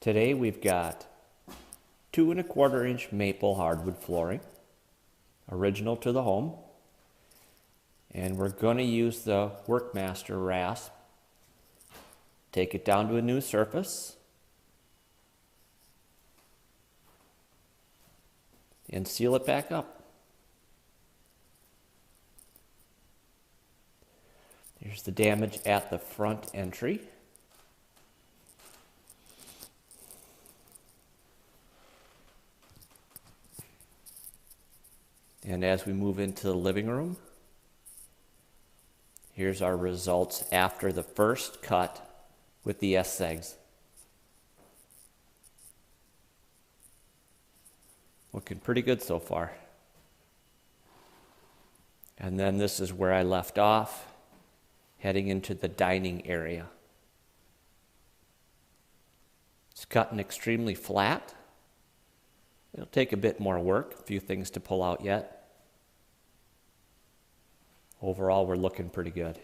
Today we've got 2¼ inch maple hardwood flooring, original to the home, and we're going to use the Workmaster Rasp. Take it down to a new surface and seal it back up. Here's the damage at the front entry. And as we move into the living room, here's our results after the first cut with the S-segs. Looking pretty good so far. And then this is where I left off, heading into the dining area. It's cutting extremely flat. It'll take a bit more work, a few things to pull out yet. Overall, we're looking pretty good.